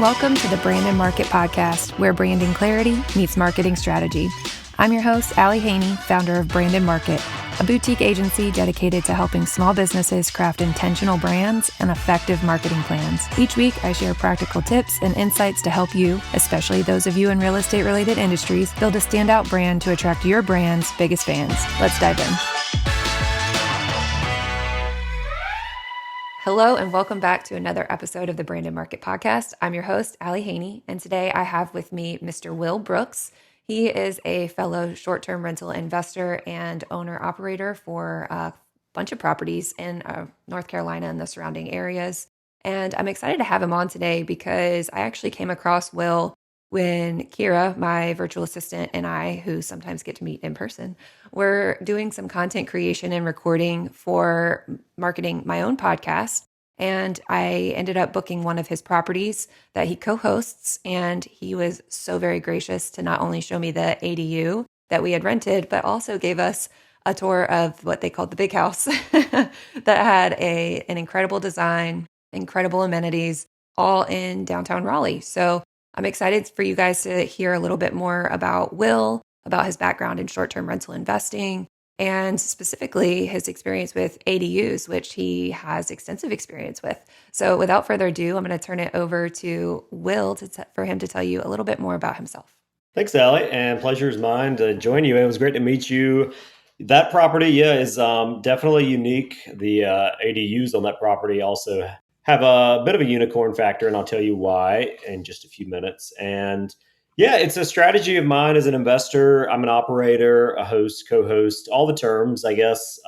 Welcome to the Brand and Market Podcast, where branding clarity meets marketing strategy. I'm your host, Allie Haney, founder of Brand and Market, a boutique agency dedicated to helping small businesses craft intentional brands and effective marketing plans. Each week, I share practical tips and insights to help you, especially those of you in real estate-related industries, build a standout brand to attract your brand's biggest fans. Let's dive in. Hello, and welcome back to another episode of the Brand and Market Podcast. I'm your host, Allie Haney, and today I have with me Mr. Will Brooks. He is a fellow short-term rental investor and owner-operator for a bunch of properties in North Carolina and the surrounding areas. And I'm excited to have him on today because I actually came across Will when Kira, my virtual assistant, and I, who sometimes get to meet in person, were doing some content creation and recording for marketing my own podcast. And I ended up booking one of his properties that he co-hosts. And he was so very gracious to not only show me the ADU that we had rented, but also gave us a tour of what they called the big house that had an incredible design, incredible amenities, all in downtown Raleigh. So I'm excited for you guys to hear a little bit more about Will, about his background in short-term rental investing, and specifically his experience with ADUs, which he has extensive experience with. So without further ado, I'm going to turn it over to Will for him to tell you a little bit more about himself. Thanks, Allie, and pleasure is mine to join you. It was great to meet you. That property, is definitely unique. The ADUs on that property also have a bit of a unicorn factor, and I'll tell you why in just a few minutes. And yeah, it's a strategy of mine as an investor. I'm an operator, a host, co-host, all the terms, I guess,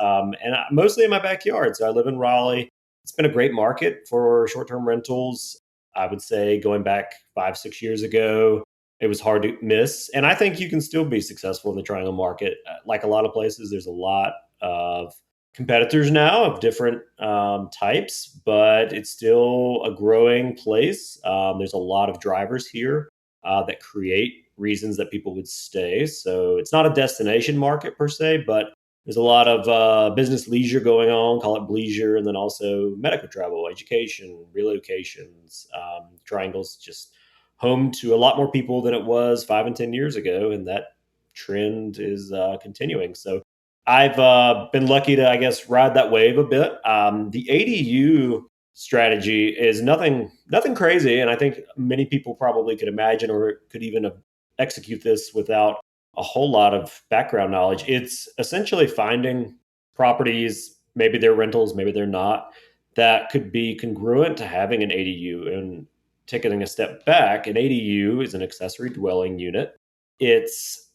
mostly in my backyard. So I live in Raleigh. It's been a great market for short-term rentals. I would say going back 5-6 years ago, it was hard to miss. And I think you can still be successful in the triangle market. Like a lot of places, there's a lot of competitors now of different types, but it's still a growing place. There's a lot of drivers here that create reasons that people would stay. So it's not a destination market per se, but there's a lot of business leisure going on, call it bleisure, and then also medical travel, education, relocations. Triangle's just home to a lot more people than it was 5 and 10 years ago, and that trend is continuing. So I've been lucky to, I guess, ride that wave a bit. The ADU strategy is nothing crazy, and I think many people probably could imagine or could even execute this without a whole lot of background knowledge. It's essentially finding properties, maybe they're rentals, maybe they're not, that could be congruent to having an ADU. And taking a step back, an ADU is an accessory dwelling unit. It's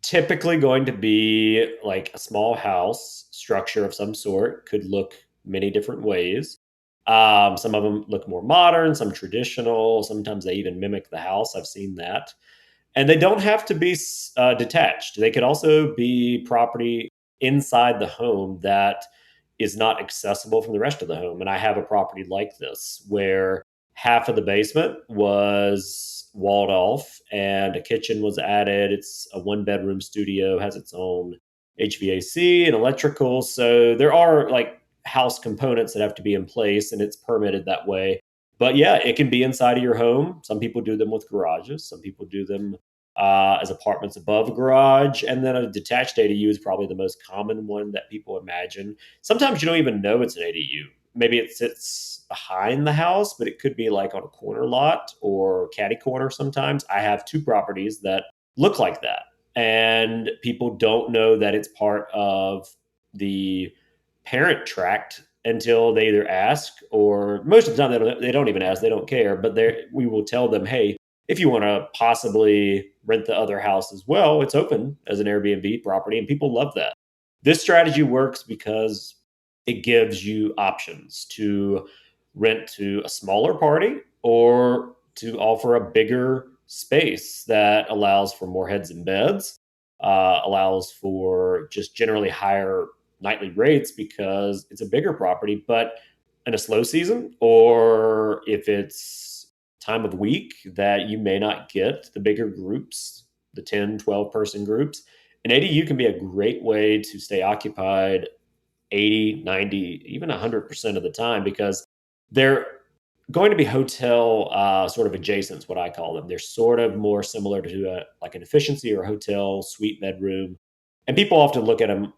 typically going to be like a small house structure of some sort, could look many different ways. Some of them look more modern, some traditional. Sometimes they even mimic the house. I've seen that. And they don't have to be detached. They could also be property inside the home that is not accessible from the rest of the home. And I have a property like this where half of the basement was walled off and a kitchen was added. It's a 1-bedroom studio, has its own HVAC and electrical. So there are like house components that have to be in place, and it's permitted that way. But yeah, it can be inside of your home. Some people do them with garages. Some people do them as apartments above a garage. And then a detached ADU is probably the most common one that people imagine. Sometimes you don't even know it's an ADU. Maybe it sits behind the house, but it could be like on a corner lot or catty corner sometimes. I have 2 properties that look like that. And people don't know that it's part of the parent tract until they either ask, or most of the time they don't even ask, they don't care, but we will tell them, hey, if you want to possibly rent the other house as well, it's open as an Airbnb property, and people love that. This strategy works because it gives you options to rent to a smaller party or to offer a bigger space that allows for more heads and beds, allows for just generally higher nightly rates because it's a bigger property. But in a slow season, or if it's time of week that you may not get the bigger groups, the 10, 12 person groups, an ADU can be a great way to stay occupied 80, 90, even 100% of the time, because they're going to be hotel sort of adjacent, what I call them. They're sort of more similar to like an efficiency or a hotel suite bedroom. And people often look at them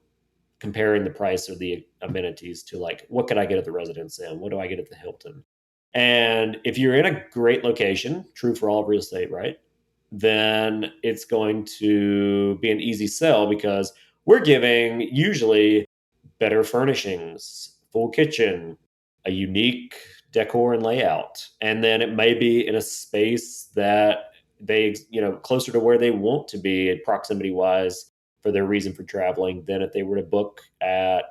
comparing the price of the amenities to like, what could I get at the Residence Inn? What do I get at the Hilton? And if you're in a great location, true for all of real estate, right? Then it's going to be an easy sell because we're giving usually better furnishings, full kitchen, a unique decor and layout. And then it may be in a space that they, closer to where they want to be proximity wise for their reason for traveling than if they were to book at,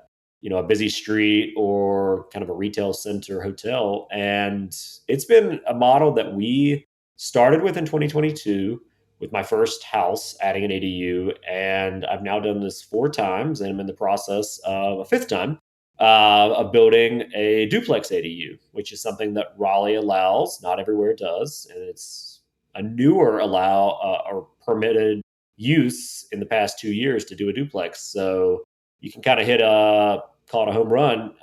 a busy street or kind of a retail center hotel. And it's been a model that we started with in 2022 with my first house, adding an ADU. And I've now done this 4 times, and I'm in the process of a fifth time of building a duplex ADU, which is something that Raleigh allows. Not everywhere does. And it's a newer or permitted use in the past 2 years to do a duplex. So you can kind of call it a home run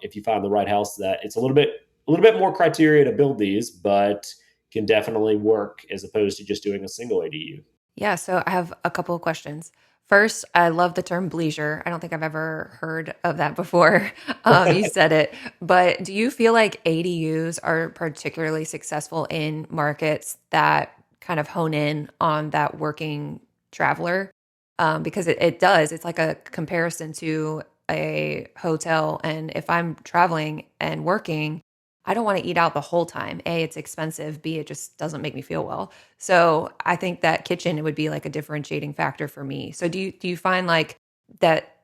if you find the right house that it's a little bit more criteria to build these, but can definitely work as opposed to just doing a single ADU. Yeah, so I have a couple of questions. First, I love the term bleisure. I don't think I've ever heard of that before. You said it, but do you feel like ADUs are particularly successful in markets that kind of hone in on that working traveler? Because it does. It's like a comparison to a hotel. And if I'm traveling and working, I don't want to eat out the whole time. A, it's expensive. B, it just doesn't make me feel well. So I think that kitchen it would be like a differentiating factor for me. So do you find like that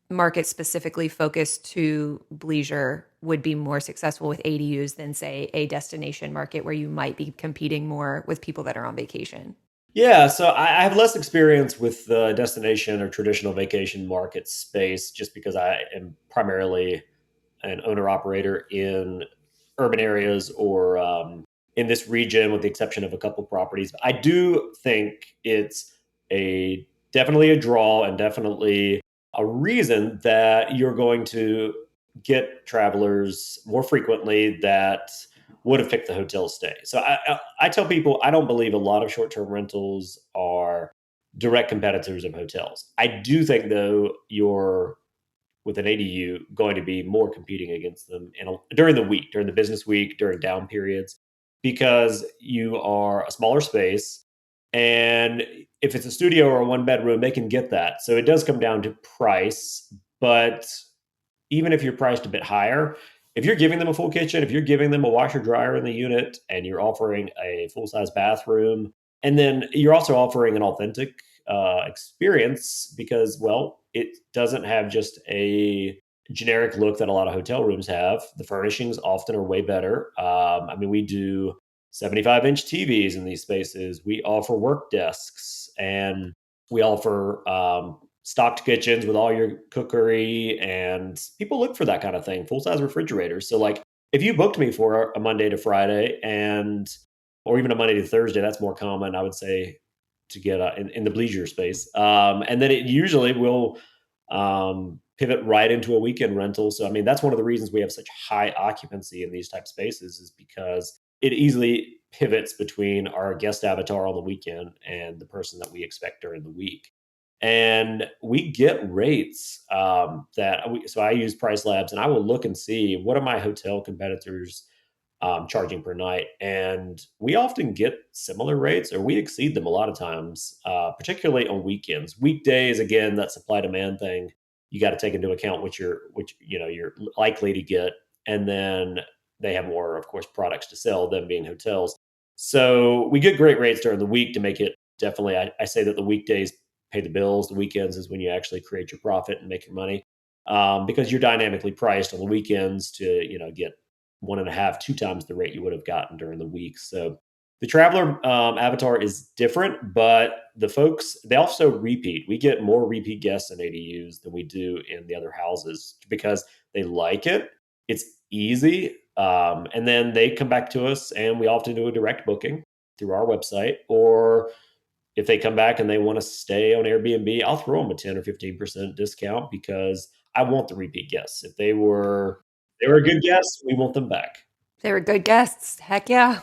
market specifically focused to bleisure would be more successful with ADUs than say a destination market where you might be competing more with people that are on vacation? Yeah, so I have less experience with the destination or traditional vacation market space just because I am primarily an owner operator in urban areas or in this region, with the exception of a couple properties. I do think it's a definitely a draw and definitely a reason that you're going to get travelers more frequently that would have picked the hotel stay. So I tell people I don't believe a lot of short term rentals are direct competitors of hotels. I do think though you're with an ADU going to be more competing against them during the week, during the business week, during down periods, because you are a smaller space. And if it's a studio or a one bedroom, they can get that. So it does come down to price. But even if you're priced a bit higher, if you're giving them a full kitchen, if you're giving them a washer dryer in the unit, and you're offering a full size bathroom, and then you're also offering an authentic experience because, well, it doesn't have just a generic look that a lot of hotel rooms have. The furnishings often are way better. I mean, we do 75-inch TVs in these spaces. We offer work desks, and we offer stocked kitchens with all your cookery, and people look for that kind of thing, full size refrigerators. So like if you booked me for a Monday to Friday and or even a Monday to Thursday, that's more common, I would say, to get in the bleisure space. And then it usually will pivot right into a weekend rental. So I mean, that's one of the reasons we have such high occupancy in these type spaces is because it easily pivots between our guest avatar on the weekend and the person that we expect during the week. And we get rates so I use Price Labs, and I will look and see what are my hotel competitors charging per night. And we often get similar rates or we exceed them a lot of times, particularly on weekends. Weekdays, again, that supply demand thing, you got to take into account which you're likely to get. And then they have more, of course, products to sell, them being hotels. So we get great rates during the week to make it definitely, I say that the weekdays pay the bills. The weekends is when you actually create your profit and make your money. Because you're dynamically priced on the weekends to, get one and a half, 2 times the rate you would have gotten during the week. So the traveler avatar is different, but the folks, they also repeat. We get more repeat guests in ADUs than we do in the other houses because they like it. It's easy. And then they come back to us, and we often do a direct booking through our website. Or if they come back and they want to stay on Airbnb, I'll throw them a 10 or 15% discount because I want the repeat guests. If they were a good guest, we want them back. They were good guests. Heck yeah.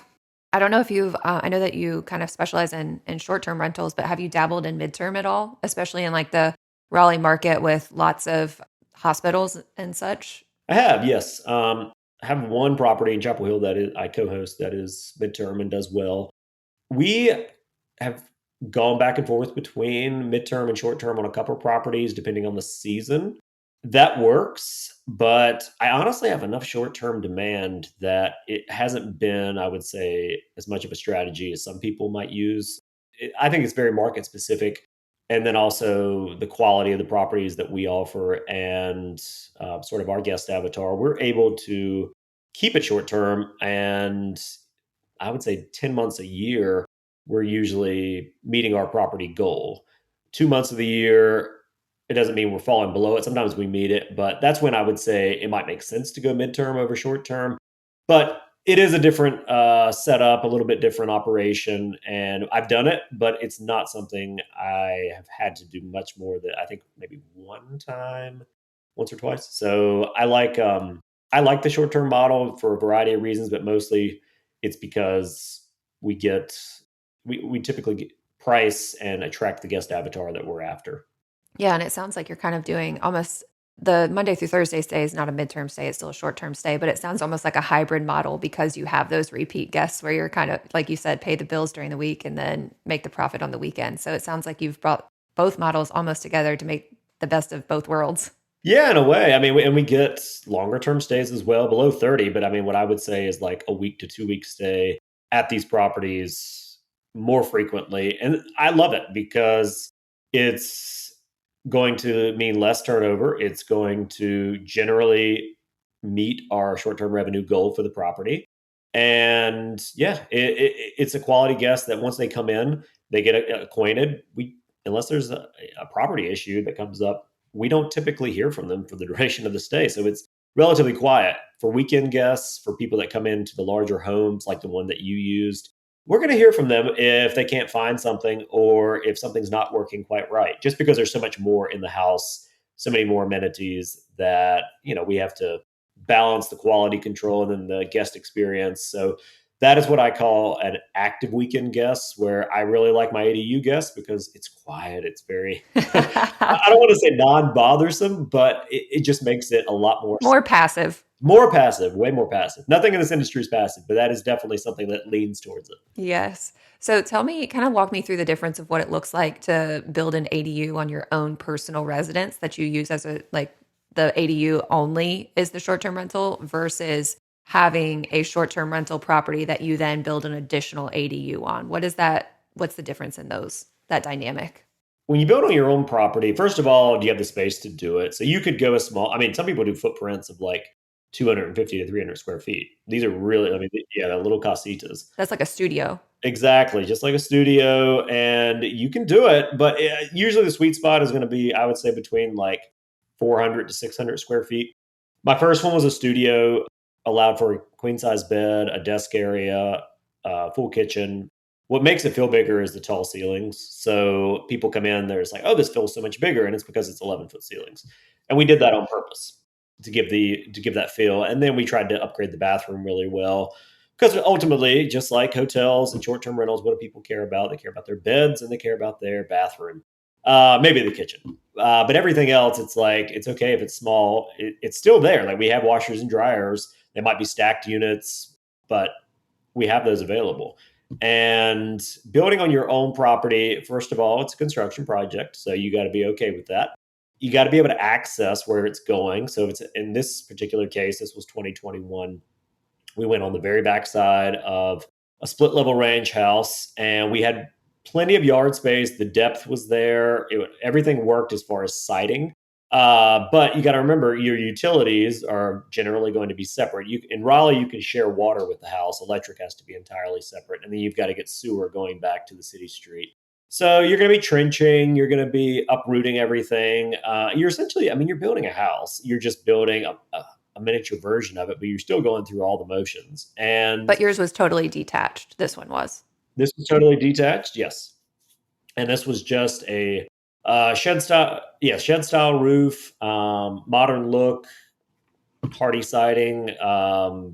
I don't know if I know that you kind of specialize in short term rentals, but have you dabbled in midterm at all, especially in like the Raleigh market with lots of hospitals and such? I have, yes. I have one property in Chapel Hill that is I co-host that is midterm and does well. We have gone back and forth between midterm and short term on a couple of properties, depending on the season. That works, but I honestly have enough short term demand that it hasn't been, I would say, as much of a strategy as some people might use. I think it's very market specific. And then also the quality of the properties that we offer and sort of our guest avatar, we're able to keep it short term and I would say 10 months a year, we're usually meeting our property goal. 2 months of the year, it doesn't mean we're falling below it. Sometimes we meet it, but that's when I would say it might make sense to go midterm over short term. But it is a different setup, a little bit different operation. And I've done it, but it's not something I have had to do much more than I think maybe one time, once or twice. So I like the short term model for a variety of reasons, but mostly it's because we get we typically get price and attract the guest avatar that we're after. Yeah, and it sounds like you're kind of doing almost the Monday through Thursday stay is not a midterm stay, it's still a short-term stay, but it sounds almost like a hybrid model because you have those repeat guests where you're kind of, like you said, pay the bills during the week and then make the profit on the weekend. So it sounds like you've brought both models almost together to make the best of both worlds. Yeah, in a way. I mean, and we get longer term stays as well, below 30. But I mean, what I would say is like a week to 2 week stay at these properties more frequently. And I love it because it's going to mean less turnover. It's going to generally meet our short term revenue goal for the property. And yeah, it's a quality guest that once they come in, they get acquainted. Unless there's a property issue that comes up, we don't typically hear from them for the duration of the stay. So it's relatively quiet for weekend guests, for people that come into the larger homes like the one that you used. We're going to hear from them if they can't find something or if something's not working quite right, just because there's so much more in the house, so many more amenities that, we have to balance the quality control and then the guest experience. So that is what I call an active weekend guest, where I really like my ADU guests because it's quiet. It's very, I don't want to say non bothersome, but it just makes it a lot More passive. more passive, way more passive. Nothing in this industry is passive, but that is definitely something that leans towards it. Yes. So tell me, kind of walk me through the difference of what it looks like to build an ADU on your own personal residence that you use as a like the ADU only is the short-term rental versus having a short-term rental property that you then build an additional ADU on. What is that? What's the difference in that dynamic? When you build on your own property, first of all, do you have the space to do it? So you could go a small, I mean, some people do footprints of like 250 to 300 square feet. These are really, I mean, yeah, they're little casitas. That's like a studio. Exactly, just like a studio, and you can do it, but usually the sweet spot is going to be, I would say, between like 400 to 600 square feet. My first one was a studio, allowed for a queen size bed, a desk area, full kitchen. What makes it feel bigger is the tall ceilings. So people come in, they're just like, "Oh, this feels so much bigger," and it's because it's 11-foot ceilings, and we did that on purpose to give that feel. And then we tried to upgrade the bathroom really well because ultimately, just like hotels and short term rentals, what do people care about? They care about their beds and they care about their bathroom, maybe the kitchen. But everything else, it's like it's okay if it's small. It's still there. Like we have washers and dryers. They might be stacked units, but we have those available. And building on your own property, first of all, it's a construction project, so you got to be okay with that. You got to be able to access where it's going. So if it's in this particular case, this was 2021. We went on the very backside of a split level ranch house, and we had plenty of yard space. The depth was there. Everything worked as far as siding. But you got to remember your utilities are generally going to be separate. In Raleigh, you can share water with the house. Electric has to be entirely separate. And then you've got to get sewer going back to the city street. So you're going to be trenching. You're going to be uprooting everything. You're essentially, I mean, you're building a house. You're just building a miniature version of it, but you're still going through all the motions. And But yours was totally detached. This one was. this was totally detached, yes. And this was just a shed style roof, modern look, hardy siding,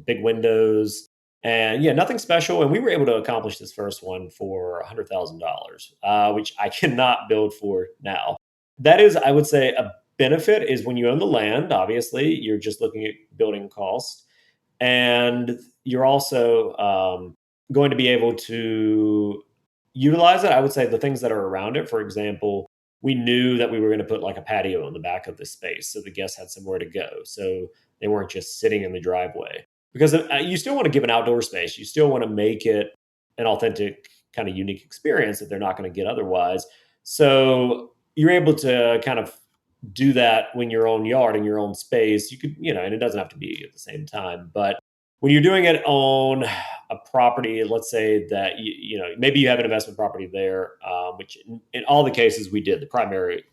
big windows, and yeah, nothing special. And we were able to accomplish this first one for $100,000, which I cannot build for now. That is, I would say, a benefit is when you own the land. Obviously, you're just looking at building costs, and you're also going to be able to utilize it. I would say the things that are around it. For example, we knew that we were going to put like a patio in the back of the space, so the guests had somewhere to go. So they weren't just sitting in the driveway because you still want to give an outdoor space. You still want to make it an authentic, kind of unique experience that they're not going to get otherwise. So you're able to kind of do that when your own yard and your own space. You could, and it doesn't have to be at the same time, but when you're doing it on a property, let's say that maybe you have an investment property there, which in all the cases we did, the primary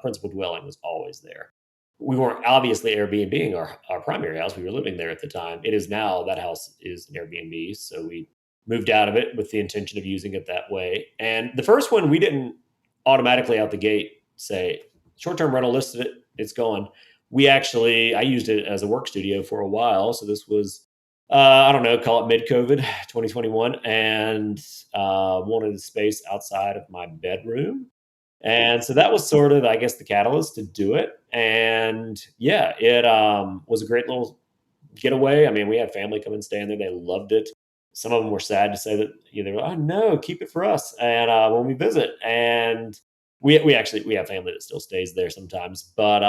principal dwelling was always there. We weren't obviously Airbnb our primary house. We were living there at the time. It is now, that house is an Airbnb. So we moved out of it with the intention of using it that way. And the first one, we didn't automatically out the gate say, short-term rental, listed it, it's gone. I used it as a work studio for a while. So this was, I don't know, call it mid-COVID 2021, and wanted a space outside of my bedroom. And so that was sort of, I guess, the catalyst to do it. And yeah, it was a great little getaway. I mean, we had family come and stay in there. They loved it. Some of them were sad to say that, they were, oh no, keep it for us. And when we visit, and we have family that still stays there sometimes, but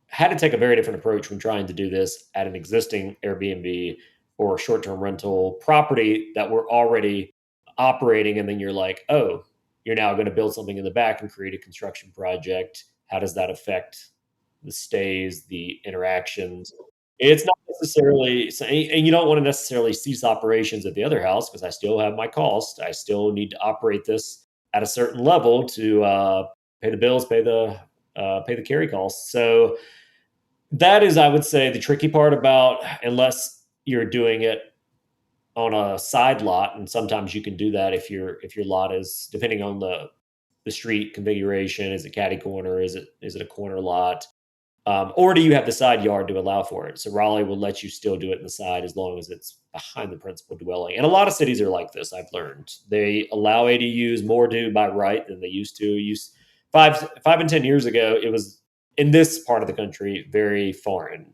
had to take a very different approach when trying to do this at an existing Airbnb or short-term rental property that we're already operating. And then you're like, oh, you're now going to build something in the back and create a construction project. How does that affect the stays, the interactions? It's not necessarily, and you don't want to necessarily cease operations at the other house, because I still have my cost. I still need to operate this at a certain level to pay the bills, pay the carry costs. So that is, I would say, the tricky part about, unless you're doing it on a side lot, and sometimes you can do that if your lot is, depending on the street configuration, is it catty corner, is it a corner lot, or do you have the side yard to allow for it? So Raleigh will let you still do it in the side as long as it's behind the principal dwelling. And a lot of cities are like this, I've learned. They allow ADUs more to by right than they used to. 5 and 10 years ago, it was, in this part of the country, very foreign,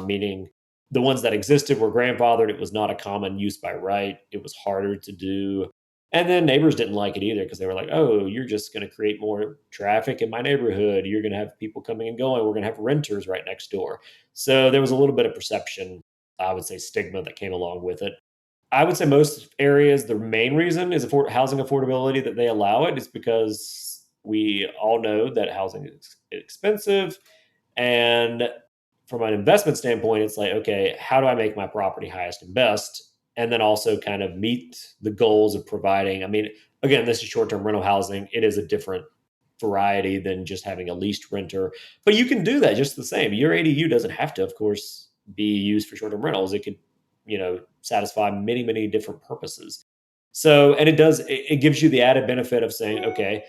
meaning the ones that existed were grandfathered. It was not a common use by right. It was harder to do. And then neighbors didn't like it either, because they were like, oh, you're just going to create more traffic in my neighborhood. You're going to have people coming and going. We're going to have renters right next door. So there was a little bit of perception, I would say stigma, that came along with it. I would say most areas, the main reason is housing affordability that they allow it is because we all know that housing is expensive. And from an investment standpoint, it's like, okay, how do I make my property highest and best? And then also kind of meet the goals of providing. I mean, again, this is short-term rental housing. It is a different variety than just having a leased renter, but you can do that just the same. Your ADU doesn't have to, of course, be used for short-term rentals. It could, satisfy many, many different purposes. So, and it gives you the added benefit of saying, okay,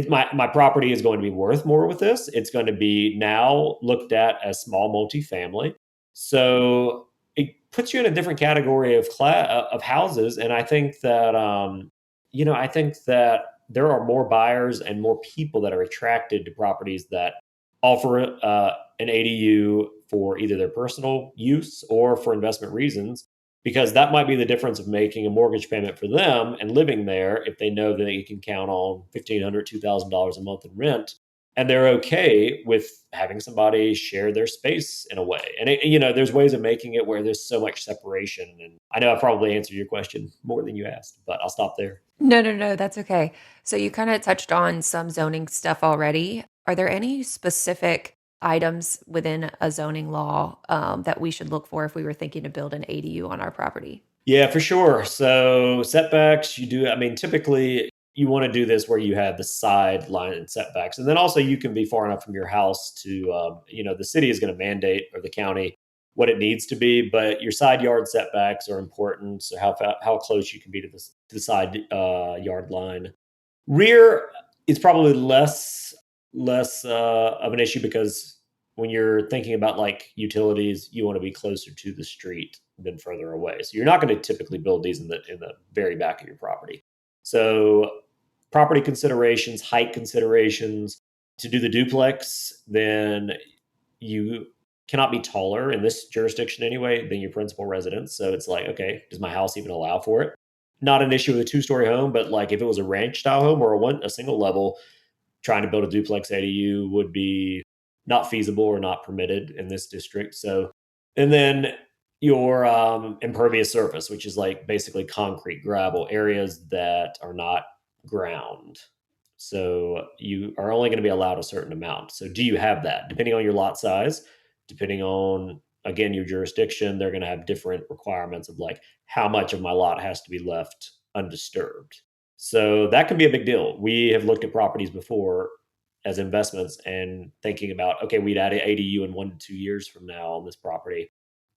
my property is going to be worth more with this. It's going to be now looked at as small multifamily. So it puts you in a different category of houses. And I think that I think that there are more buyers and more people that are attracted to properties that offer an ADU for either their personal use or for investment reasons, because that might be the difference of making a mortgage payment for them and living there if they know that they can count on $1,500, $2,000 a month in rent, and they're okay with having somebody share their space in a way. And there's ways of making it where there's so much separation. And I know I probably answered your question more than you asked, but I'll stop there. No, no, no, that's okay. So you kind of touched on some zoning stuff already. Are there any specific items within a zoning law that we should look for if we were thinking to build an ADU on our property? Yeah, for sure. So setbacks, I mean, typically you want to do this where you have the sideline and setbacks. And then also you can be far enough from your house to, the city is going to mandate, or the county, what it needs to be, but your side yard setbacks are important. So how close you can be to the side yard line. Rear is probably less of an issue, because when you're thinking about like utilities, you want to be closer to the street than further away. So you're not going to typically build these in the very back of your property. So property considerations, height considerations. To do the duplex, then you cannot be taller in this jurisdiction anyway than your principal residence. So it's like, okay, does my house even allow for it? Not an issue with a two-story home, but like if it was a ranch style home or a single level, trying to build a duplex ADU would be not feasible or not permitted in this district. So, and then your impervious surface, which is like basically concrete, gravel, areas that are not ground. So you are only going to be allowed a certain amount. So do you have that? Depending on your lot size, depending on again your jurisdiction, they're going to have different requirements of like how much of my lot has to be left undisturbed. So that can be a big deal. We have looked at properties before as investments and thinking about, okay, we'd add an ADU in 1 to 2 years from now on this property.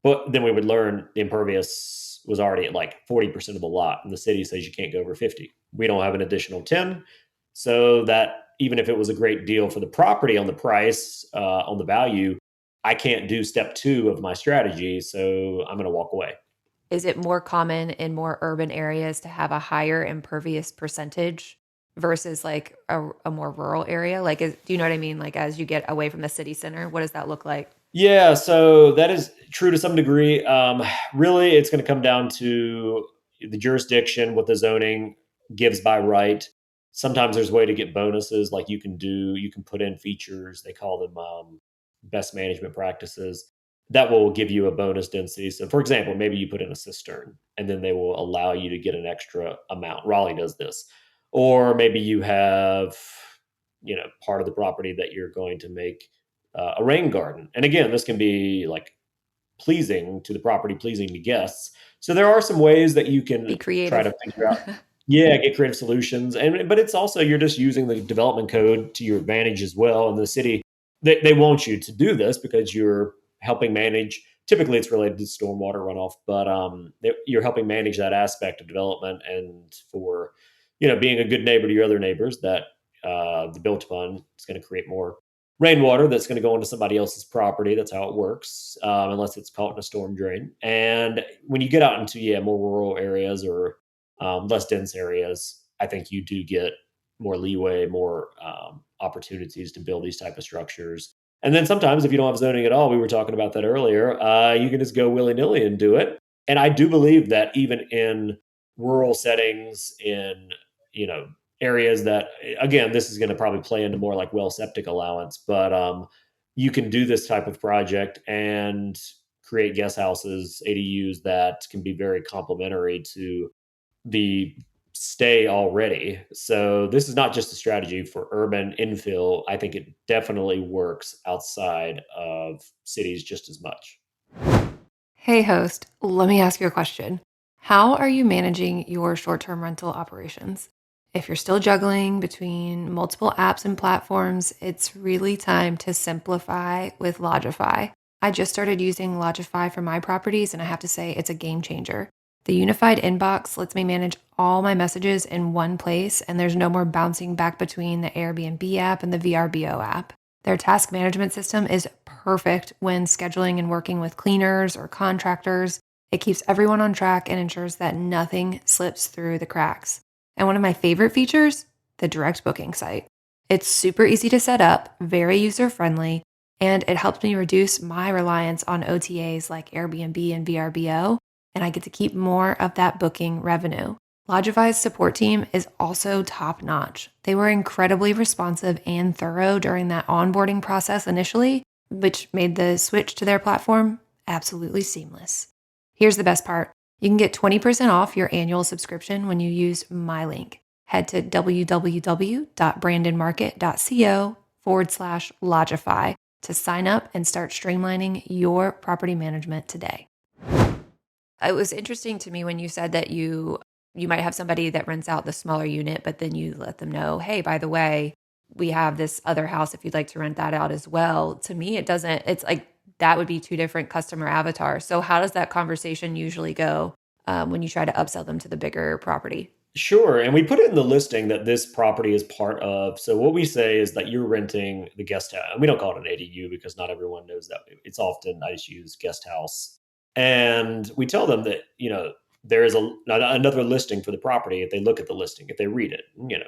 But then we would learn the impervious was already at like 40% of the lot, and the city says you can't go over 50. We don't have an additional 10. So that even if it was a great deal for the property on the price, on the value, I can't do step two of my strategy. So I'm going to walk away. Is it more common in more urban areas to have a higher impervious percentage versus like a more rural area? Like, do you know what I mean? Like, as you get away from the city center, what does that look like? Yeah, so that is true to some degree. Really, it's going to come down to the jurisdiction, what the zoning gives by right. Sometimes there's a way to get bonuses, like you can put in features. They call them best management practices that will give you a bonus density. So, for example, maybe you put in a cistern, and then they will allow you to get an extra amount. Raleigh does this, or maybe you have part of the property that you're going to make a rain garden. And again, this can be like pleasing to the property, pleasing to guests. So there are some ways that you Be can try creative. to figure out, yeah, get creative solutions. And but it's also you're just using the development code to your advantage as well. And the city, they want you to do this because you're helping manage. Typically, it's related to stormwater runoff, but you're helping manage that aspect of development, and for being a good neighbor to your other neighbors, that the built upon is going to create more rainwater that's going to go into somebody else's property. That's how it works, unless it's caught in a storm drain. And when you get out into more rural areas or less dense areas, I think you do get more leeway, more opportunities to build these type of structures. And then sometimes if you don't have zoning at all, we were talking about that earlier, you can just go willy nilly and do it. And I do believe that even in rural settings, in you know areas that, again, this is going to probably play into more like well septic allowance, but you can do this type of project and create guest houses, ADUs that can be very complementary to the stay already. So this is not just a strategy for urban infill. I think it definitely works outside of cities just as much. Hey, host, let me ask you a question. How are you managing your short term rental operations? If you're still juggling between multiple apps and platforms, it's really time to simplify with Lodgify. I just started using Lodgify for my properties, and I have to say it's a game changer. The unified inbox lets me manage all my messages in one place, and there's no more bouncing back between the Airbnb app and the VRBO app. Their task management system is perfect when scheduling and working with cleaners or contractors. It keeps everyone on track and ensures that nothing slips through the cracks. And one of my favorite features, the direct booking site. It's super easy to set up, very user friendly, and it helps me reduce my reliance on OTAs like Airbnb and VRBO, and I get to keep more of that booking revenue. Lodgify's support team is also top notch. They were incredibly responsive and thorough during that onboarding process initially, which made the switch to their platform absolutely seamless. Here's the best part. You can get 20% off your annual subscription when you use my link. Head to www.brandonmarket.co/Lodgify to sign up and start streamlining your property management today. It was interesting to me when you said that you might have somebody that rents out the smaller unit, but then you let them know, hey, by the way, we have this other house if you'd like to rent that out as well. To me, it's like that would be two different customer avatars. So how does that conversation usually go when you try to upsell them to the bigger property? Sure. And we put it in the listing that this property is part of. So what we say is that you're renting the guest house. And we don't call it an ADU because not everyone knows that. It's often, I just use guest house. And we tell them that, there is another listing for the property. If they look at the listing, if they read it,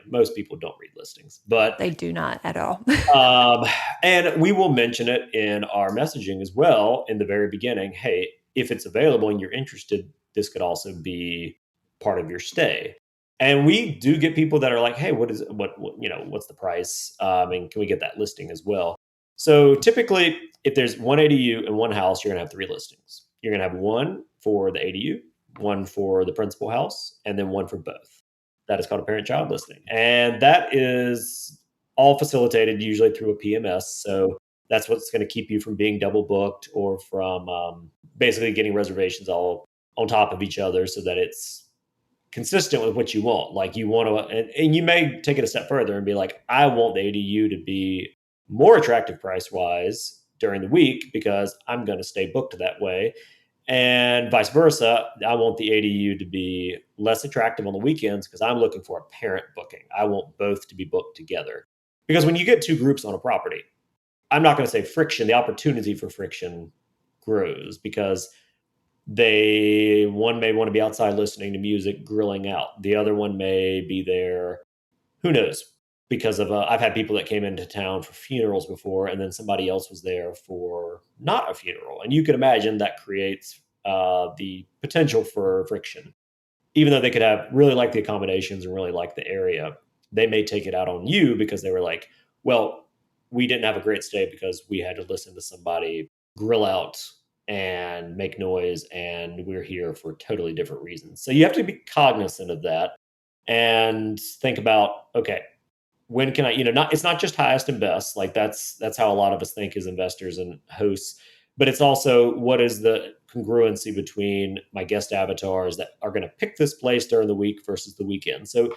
most people don't read listings, but They do not at all. um, and we will mention it in our messaging as well in the very beginning. Hey, if it's available and you're interested, this could also be part of your stay. And we do get people that are like, hey, what's the price? And can we get that listing as well? So typically, if there's one ADU and one house, you're going to have three listings. You're going to have one for the ADU, one for the principal house, and then one for both. That is called a parent child listing. And that is all facilitated usually through a PMS. So that's what's going to keep you from being double booked or from basically getting reservations all on top of each other so that it's consistent with what you want. Like you want to, and you may take it a step further and be like, I want the ADU to be more attractive price wise during the week because I'm going to stay booked that way. And vice versa, I want the ADU to be less attractive on the weekends because I'm looking for a parent booking. I want both to be booked together. Because when you get two groups on a property, I'm not going to say friction, the opportunity for friction grows because one may want to be outside listening to music, grilling out. The other one may be there, who knows? Because of I've had people that came into town for funerals before, and then somebody else was there for not a funeral, and you can imagine that creates the potential for friction. Even though they could have really like the accommodations and really like the area, they may take it out on you because they were like, "Well, we didn't have a great stay because we had to listen to somebody grill out and make noise, and we're here for totally different reasons." So you have to be cognizant of that and think about, okay, when can I, not it's not just highest and best. Like that's how a lot of us think as investors and hosts, but it's also what is the congruency between my guest avatars that are going to pick this place during the week versus the weekend. So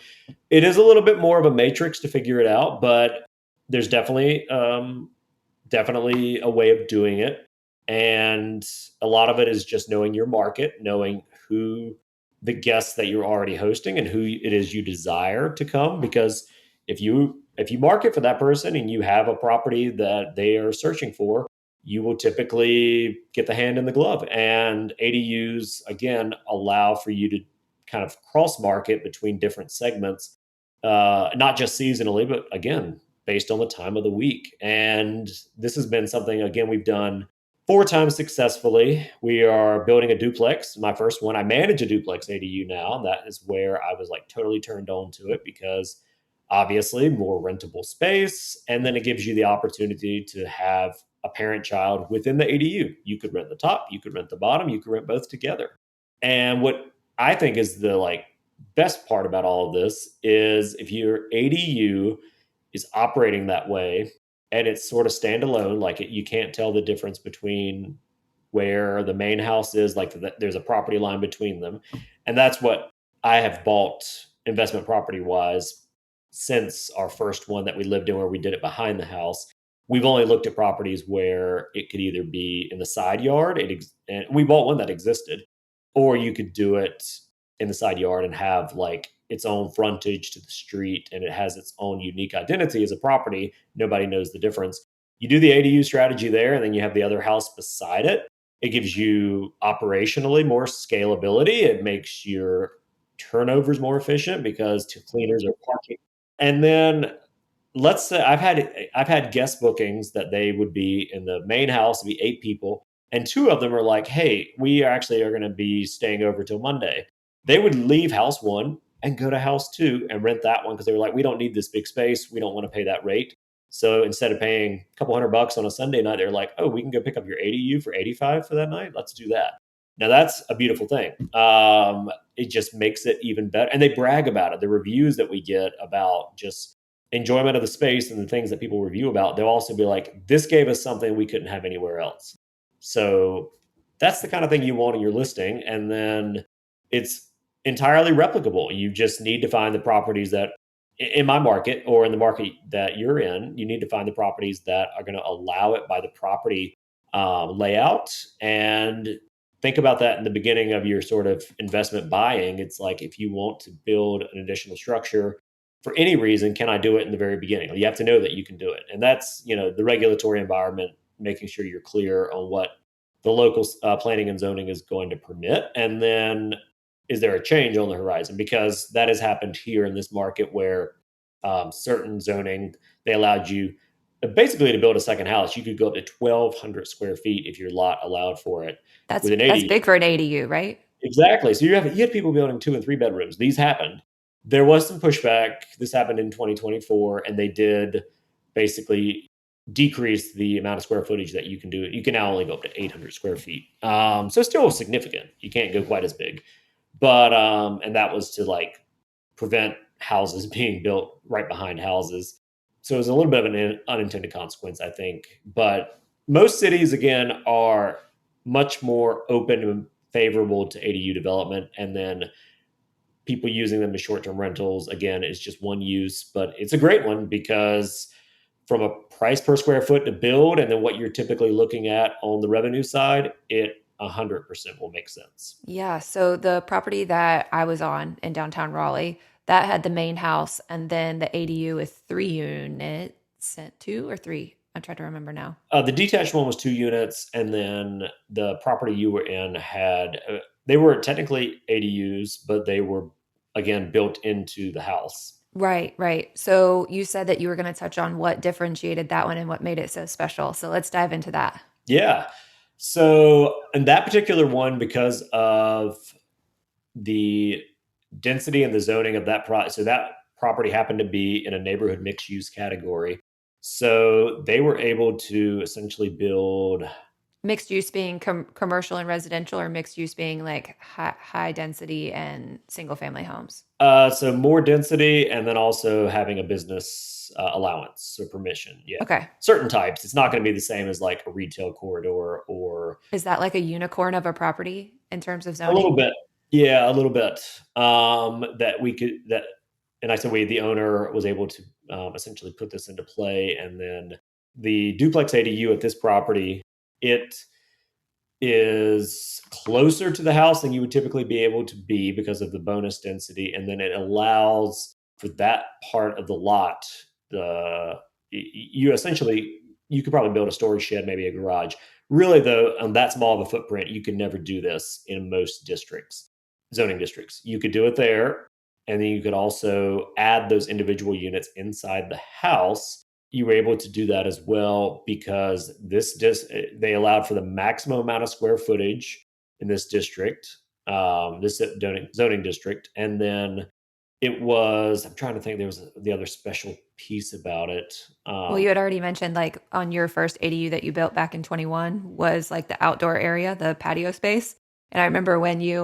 it is a little bit more of a matrix to figure it out, but there's definitely a way of doing it. And a lot of it is just knowing your market, knowing who the guests that you're already hosting and who it is you desire to come. Because if you market for that person and you have a property that they are searching for, you will typically get the hand in the glove. And ADUs again allow for you to kind of cross market between different segments, not just seasonally, but again based on the time of the week. And this has been something, again, we've done four times successfully. We are building a duplex. My first one, I manage a duplex ADU now. That is where I was like totally turned on to it because obviously more rentable space. And then it gives you the opportunity to have a parent child within the ADU. You could rent the top, you could rent the bottom, you could rent both together. And what I think is the like best part about all of this is if your ADU is operating that way and it's sort of standalone, like you can't tell the difference between where the main house is, like there's a property line between them. And that's what I have bought investment property wise since our first one that we lived in where we did it behind the house. We've only looked at properties where it could either be in the side yard, and we bought one that existed, or you could do it in the side yard and have like its own frontage to the street and it has its own unique identity as a property. Nobody knows the difference. You do the ADU strategy there, and then you have the other house beside it. It gives you operationally more scalability. It makes your turnovers more efficient because two cleaners are parking. And then let's say I've had guest bookings that they would be in the main house, be 8 people, and two of them are like, "Hey, we actually are going to be staying over till Monday." They would leave house one and go to house two and rent that one because they were like, "We don't need this big space. We don't want to pay that rate." So instead of paying a couple $100 on a Sunday night, they're like, "Oh, we can go pick up your ADU for 85 for that night. Let's do that." Now that's a beautiful thing. It just makes it even better, and they brag about it. The reviews that we get about just enjoyment of the space and the things that people review about, they'll also be like, this gave us something we couldn't have anywhere else. So that's the kind of thing you want in your listing. And then it's entirely replicable. You just need to find the properties that in my market or in the market that you're in, you need to find the properties that are going to allow it by the property layout. And think about that in the beginning of your sort of investment buying. It's like, if you want to build an additional structure for any reason, can I do it in the very beginning? You have to know that you can do it. And that's, the regulatory environment, making sure you're clear on what the local planning and zoning is going to permit. And then, is there a change on the horizon? Because that has happened here in this market where certain zoning, they allowed you basically to build a second house. You could go up to 1,200 square feet if your lot allowed for it That's with an that's 80. big for an ADU, right? Exactly. So you had people building 2 and 3 bedrooms. These happened. There was some pushback. This happened in 2024, and they did basically decrease the amount of square footage that you can do. You can now only go up to 800 square feet. So still significant. You can't go quite as big, but and that was to like prevent houses being built right behind houses. So it was a little bit of an unintended consequence, I think. But most cities, again, are much more open and favorable to ADU development. And then people using them as short term rentals, again, is just one use. But it's a great one because from a price per square foot to build and then what you're typically looking at on the revenue side, it 100% will make sense. Yeah. So the property that I was on in downtown Raleigh, that had the main house and then the ADU with 3 units, 2 or 3. I'm trying to remember now. The detached one was 2 units, and then the property you were in had they were technically ADUs, but they were again built into the house. Right, right. So you said that you were going to touch on what differentiated that one and what made it so special. So let's dive into that. Yeah. So in that particular one, because of the density and the zoning of so that property happened to be in a neighborhood mixed use category. So they were able to essentially build. Mixed use being commercial and residential, or mixed use being like high density and single family homes. So more density, and then also having a business allowance or permission. Yeah, Okay. certain types. It's not going to be the same as like a retail corridor or Is that like a unicorn of a property in terms of a little zoning? bit. Yeah, a little bit. That we could that, and I said the owner was able to essentially put this into play, and then the duplex ADU at this property, it is closer to the house than you would typically be able to be because of the bonus density, and then it allows for that part of the lot. The you essentially you could probably build a storage shed, maybe a garage. Really, though, on that small of a footprint, you can never do this in most districts, zoning districts. You could do it there, and then you could also add those individual units inside the house. You were able to do that as well because they allowed for the maximum amount of square footage in this district, this zoning district, and then it was. I'm trying to think. There was the other special piece about it. Well, you had already mentioned like on your first ADU that you built back in 21 was like the outdoor area, the patio space. And I remember when you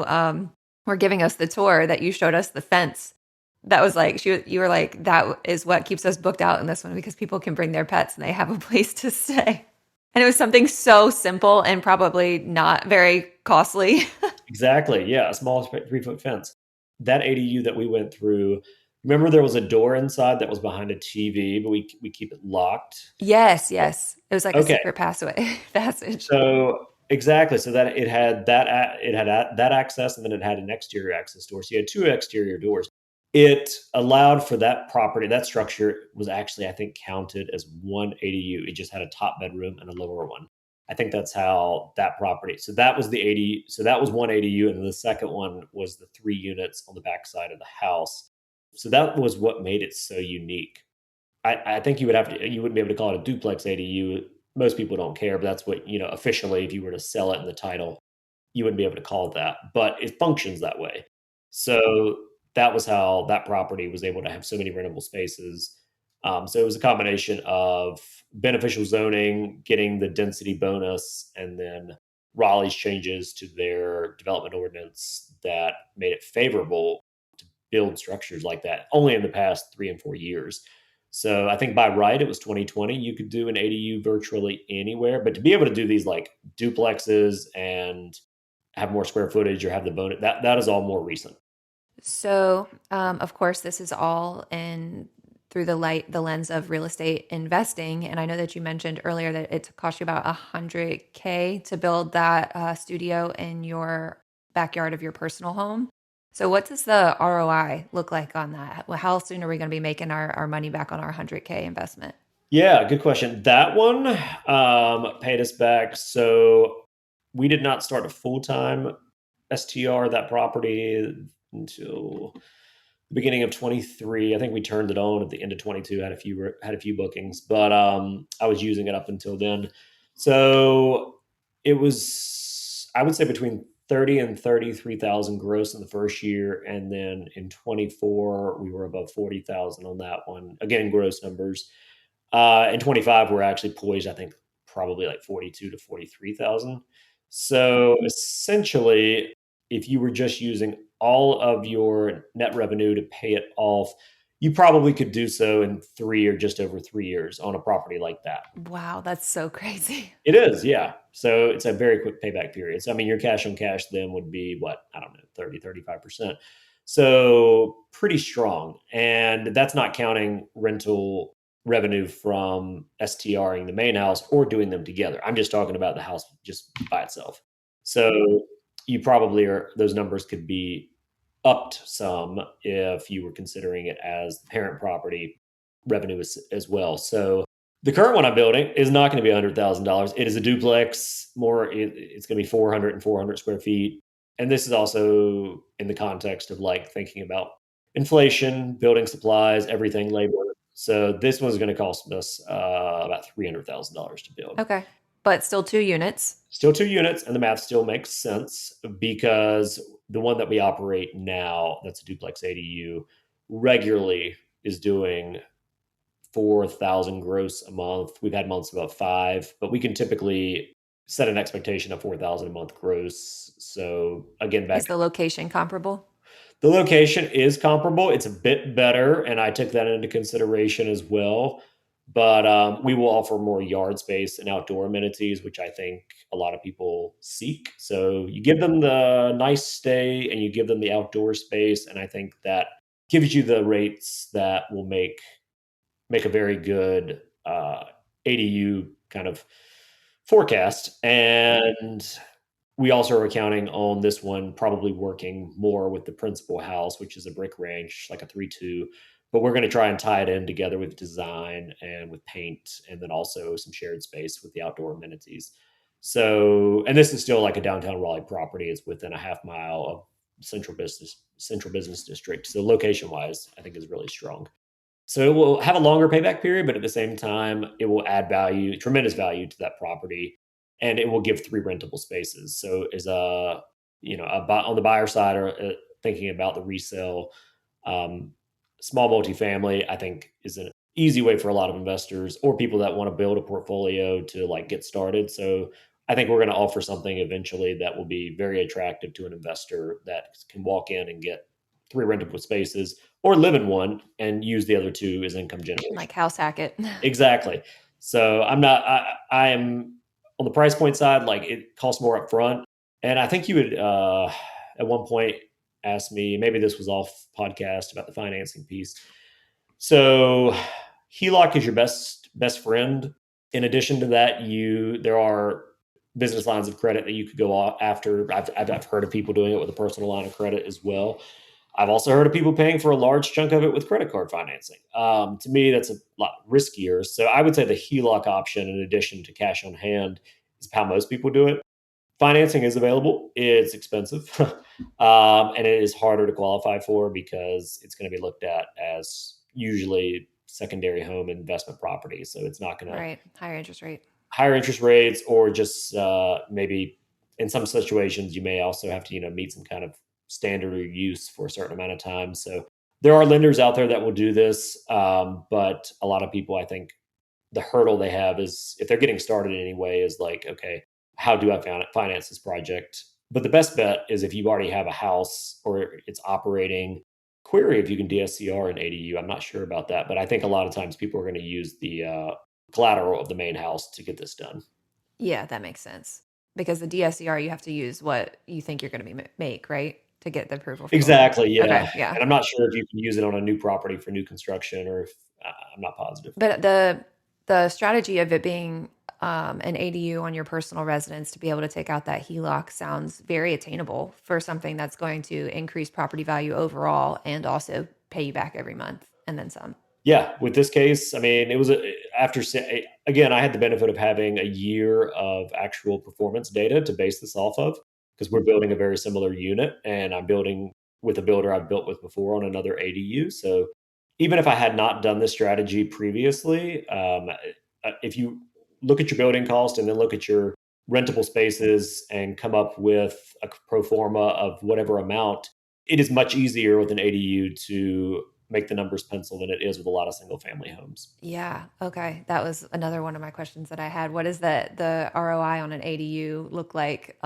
were giving us the tour that you showed us the fence. That was like you were like that is what keeps us booked out in this one because people can bring their pets and they have a place to stay. And it was something so simple and probably not very costly. Exactly. Yeah, a small 3 foot fence. That ADU that we went through. Remember, there was a door inside that was behind a TV, but we keep it locked. Yes, yes. It was like a Okay, secret passway passage. so exactly, so that it had that access, and then it had an exterior access door. So you had two exterior doors. It allowed for that property. That structure was actually, I think, counted as one ADU. It just had a top bedroom and a lower one. I think that's how that property. So that was the 80. So that was one ADU, and then the second one was the 3 units on the backside of the house. So that was what made it so unique. I think you wouldn't be able to call it a duplex ADU. Most people don't care, but that's what, officially, if you were to sell it in the title, you wouldn't be able to call it that, but it functions that way. So that was how that property was able to have so many rentable spaces. So it was a combination of beneficial zoning, getting the density bonus, and then Raleigh's changes to their development ordinance that made it favorable to build structures like that only in the past 3 and 4 years. So I think by right, it was 2020. You could do an ADU virtually anywhere, but to be able to do these like duplexes and have more square footage or have the bonus, that is all more recent. So, of course, this is all in through the lens of real estate investing. And I know that you mentioned earlier that it cost you about 100K to build that studio in your backyard of your personal home. So what does the ROI look like on that? Well, how soon are we going to be making our money back on our 100K investment? Yeah, good question. That one paid us back. So we did not start a full time STR that property until the beginning of 23. I think we turned it on at the end of 22. Had a few bookings, but I was using it up until then. So it was, I would say, between 30 and 33,000 gross in the first year, and then in 24 we were above 40,000 on that one. Again, gross numbers. In 25, we're actually poised, I think, probably like 42 to 43,000. So essentially, if you were just using all of your net revenue to pay it off, you probably could do so in 3 or just over 3 years on a property like that. Wow, that's so crazy. It is, yeah. So it's a very quick payback period. So, I mean, your cash on cash then would be what? I don't know, 30, 35%. So pretty strong. And that's not counting rental revenue from STRing the main house or doing them together. I'm just talking about the house just by itself. So you probably are, those numbers could be upped some if you were considering it as the parent property revenue as well. So the current one I'm building is not going to be $100,000. It is a duplex. It's going to be 400 and 400 square feet. And this is also in the context of like thinking about inflation, building supplies, everything, labor. So this one's going to cost us about $300,000 to build. Okay. But still 2 units. Still 2 units, and the math still makes sense because the one that we operate now, that's a duplex ADU, regularly is doing 4,000 gross a month. We've had months above five, but we can typically set an expectation of 4,000 a month gross. So again, back Is the location comparable? the location is comparable. It's a bit better, and I took that into consideration as well. But we will offer more yard space and outdoor amenities, which I think a lot of people seek. So you give them the nice stay and you give them the outdoor space, and I think that gives you the rates that will make a very good ADU kind of forecast. And we also are counting on this one probably working more with the principal house, which is a brick ranch, like a 3-2. But we're going to try and tie it in together with design and with paint, and then also some shared space with the outdoor amenities. So, and this is still like a downtown Raleigh property. It's within a half mile of central business district. So location wise, I think is really strong. So it will have a longer payback period, but at the same time, it will add value, tremendous value to that property, and it will give 3 rentable spaces. So as on the buyer side or thinking about the resale, um, small multifamily, I think is an easy way for a lot of investors or people that want to build a portfolio to like get started. So I think we're going to offer something eventually that will be very attractive to an investor that can walk in and get 3 rentable spaces or live in one and use the other two as income generation. Like house hack it. Exactly. So I am on the price point side, like it costs more upfront. And I think you would at one point ask me, maybe this was off podcast, about the financing piece. So HELOC is your best friend. In addition to that, there are business lines of credit that you could go after. I've heard of people doing it with a personal line of credit as well. I've also heard of people paying for a large chunk of it with credit card financing. To me, that's a lot riskier. So I would say the HELOC option, in addition to cash on hand, is how most people do it. Financing is available. It's expensive, and it is harder to qualify for because it's going to be looked at as usually secondary home investment property. So it's not going to Right. Higher interest rate. higher interest rates, or just maybe in some situations you may also have to meet some kind of standard or use for a certain amount of time. So there are lenders out there that will do this, but a lot of people, I think, the hurdle they have is if they're getting started anyway is like, okay, how do I finance this project? But the best bet is if you already have a house or it's operating. Query if you can DSCR an ADU. I'm not sure about that, but I think a lot of times people are going to use the collateral of the main house to get this done. Yeah, that makes sense. Because the DSCR, you have to use what you think you're going to make, right? To get the approval for the loan. Exactly, yeah. Okay, yeah. And I'm not sure if you can use it on a new property for new construction or if I'm not positive. But the strategy of it being an ADU on your personal residence to be able to take out that HELOC sounds very attainable for something that's going to increase property value overall and also pay you back every month and then some. Yeah, with this case, I mean, it was again, I had the benefit of having a year of actual performance data to base this off of because we're building a very similar unit and I'm building with a builder I've built with before on another ADU. So even if I had not done this strategy previously, if you look at your building cost and then look at your rentable spaces and come up with a pro forma of whatever amount, it is much easier with an ADU to make the numbers pencil than it is with a lot of single family homes. Yeah. Okay. That was another one of my questions that I had. What does the ROI on an ADU look like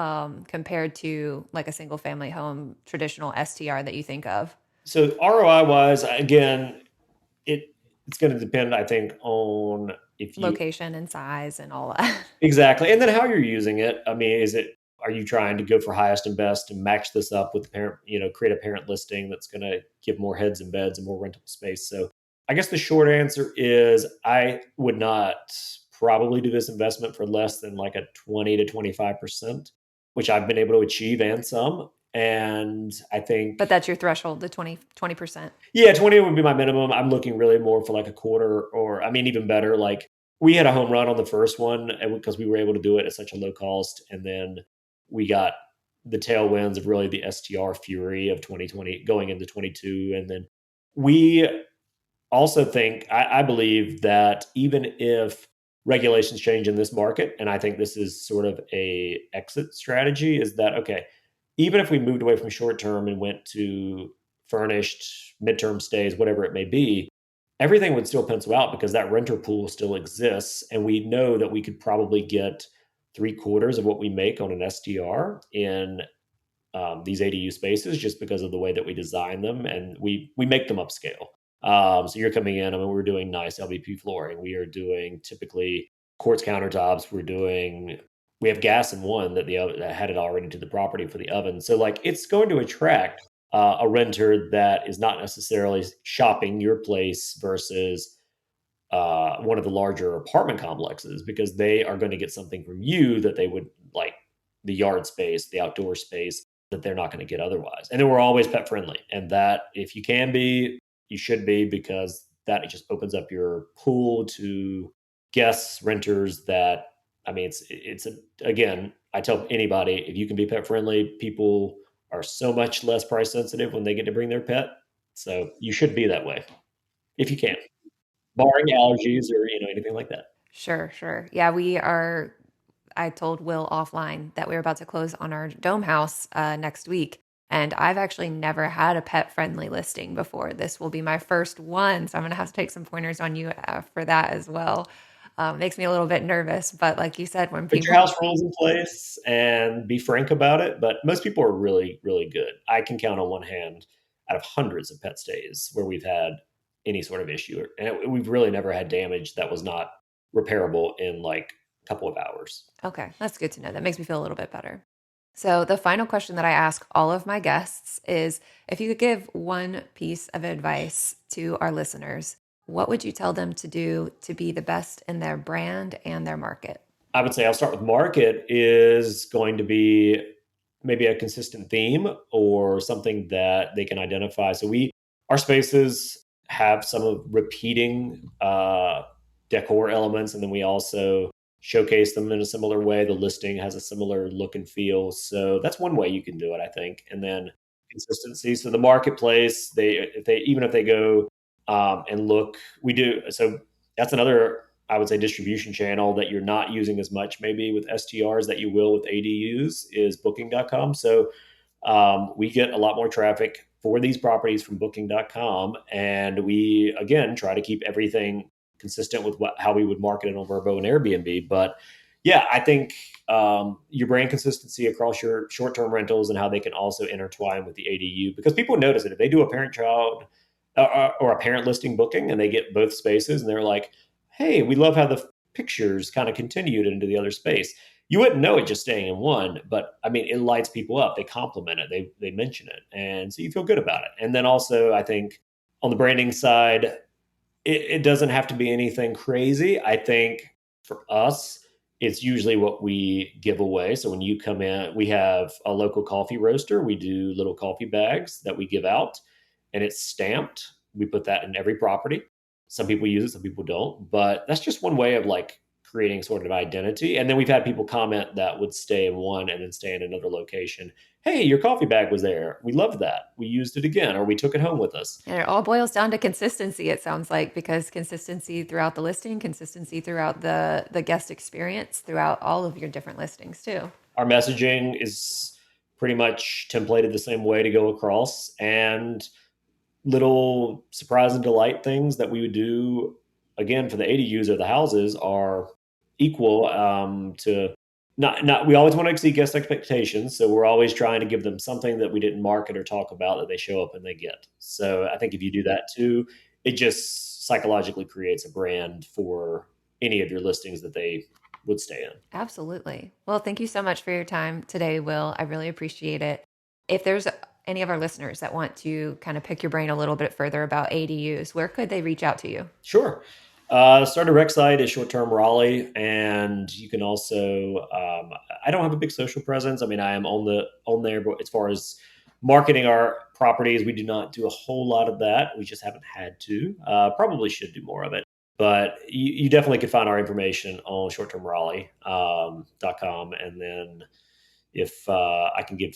compared to like a single family home traditional STR that you think of? So ROI wise, again, it it's going to depend, I think, on if you Location and size and all that. exactly, and then how you're using it. I mean, are you trying to go for highest and best and match this up with the parent, create a parent listing that's going to give more heads and beds and more rentable space? So I guess the short answer is I would not probably do this investment for less than like a 20 to 25%, which I've been able to achieve and some. And I think, But that's your threshold, the 20%. yeah, 20 would be my minimum. I'm looking really more for like a quarter, or I mean, even better, like we had a home run on the first one because we were able to do it at such a low cost. And then we got the tailwinds of really the STR fury of 2020 going into 22. And then we also think, I believe that even if regulations change in this market, and I think this is sort of a exit strategy, is that okay, even if we moved away from short term and went to furnished midterm stays, whatever it may be, everything would still pencil out because that renter pool still exists, and we know that we could probably get three-quarters of what we make on an STR in these ADU spaces just because of the way that we design them and we make them upscale. So you're coming in. I mean, we're doing nice LVP flooring. We are doing typically quartz countertops. We have gas in one that that had it already to the property for the oven. So like it's going to attract a renter that is not necessarily shopping your place versus one of the larger apartment complexes because they are going to get something from you that they would like the yard space, the outdoor space that they're not going to get otherwise. And then we're always pet friendly. And that if you can be, you should be because that just opens up your pool to guests, renters that I mean again, I tell anybody if you can be pet friendly, people are so much less price sensitive when they get to bring their pet. So you should be that way if you can barring allergies or anything like that. Sure, sure. Yeah, we are. I told Will offline that we were about to close on our dome house next week. And I've actually never had a pet friendly listing before. This will be my first one. So I'm going to have to take some pointers on you for that as well. Makes me a little bit nervous. But like you said, when Put your people, house rules in place and be frank about it. But most people are really, really good. I can count on one hand out of hundreds of pet stays where we've had any sort of issue, and we've really never had damage that was not repairable in like a couple of hours. okay, that's good to know. That makes me feel a little bit better. So the final question that I ask all of my guests is if you could give one piece of advice to our listeners, what would you tell them to do to be the best in their brand and their market? I would say I'll start with market is going to be maybe a consistent theme or something that they can identify. So our spaces have some of repeating decor elements, and then we also showcase them in a similar way. The listing has a similar look and feel. So that's one way you can do it, I think. And then consistency. So the marketplace, even if they go and look, we do. So that's another, I would say, distribution channel that you're not using as much maybe with STRs that you will with ADUs is booking.com. So we get a lot more traffic for these properties from booking.com. And we, again, try to keep everything consistent with how we would market it on Vrbo and Airbnb. But yeah, I think your brand consistency across your short-term rentals and how they can also intertwine with the ADU, because people notice it if they do a parent-child or a parent listing booking and they get both spaces and they're like, hey, we love how the pictures kind of continued into the other space. You wouldn't know it just staying in one, but I mean, it lights people up. They compliment it. They mention it. And so you feel good about it. And then also, I think on the branding side, it doesn't have to be anything crazy. I think for us, it's usually what we give away. So when you come in, we have a local coffee roaster. We do little coffee bags that we give out, and it's stamped. We put that in every property. Some people use it, some people don't, but that's just one way of like creating sort of identity. And then we've had people comment that would stay in one and then stay in another location. Hey, your coffee bag was there. We loved that. We used it again, or we took it home with us. And it all boils down to consistency, it sounds like, because consistency throughout the listing, consistency throughout the guest experience, throughout all of your different listings too. Our messaging is pretty much templated the same way to go across, and little surprise and delight things that we would do again for the ADUs or the houses are equal to not we always want to exceed guest expectations, so we're always trying to give them something that we didn't market or talk about that they show up and they get. So I think if you do that too, it just psychologically creates a brand for any of your listings that they would stay in. Absolutely. Well, thank you so much for your time today, Will. I really appreciate it. If there's any of our listeners that want to kind of pick your brain a little bit further about ADUs, where could they reach out to you? Sure. Starter rec site is Short Term Raleigh, and you can also. I don't have a big social presence. I mean, I am on there, but as far as marketing our properties, we do not do a whole lot of that. We just haven't had to. Probably should do more of it. But you definitely could find our information on shorttermraleigh.com. And then if I can give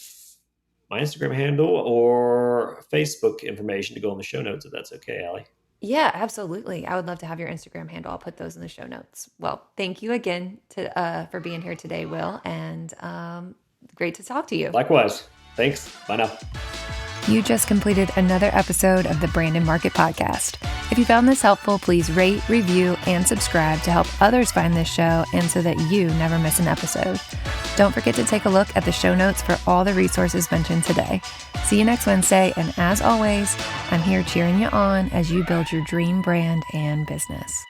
my Instagram handle or Facebook information to go in the show notes, if that's okay, Allie. Yeah, absolutely. I would love to have your Instagram handle. I'll put those in the show notes. Well, thank you again for being here today, Will, and great to talk to you. Likewise. Thanks. Bye now. You just completed another episode of the Brandon Market Podcast. If you found this helpful, please rate, review, and subscribe to help others find this show and so that you never miss an episode. Don't forget to take a look at the show notes for all the resources mentioned today. See you next Wednesday, and as always, I'm here cheering you on as you build your dream brand and business.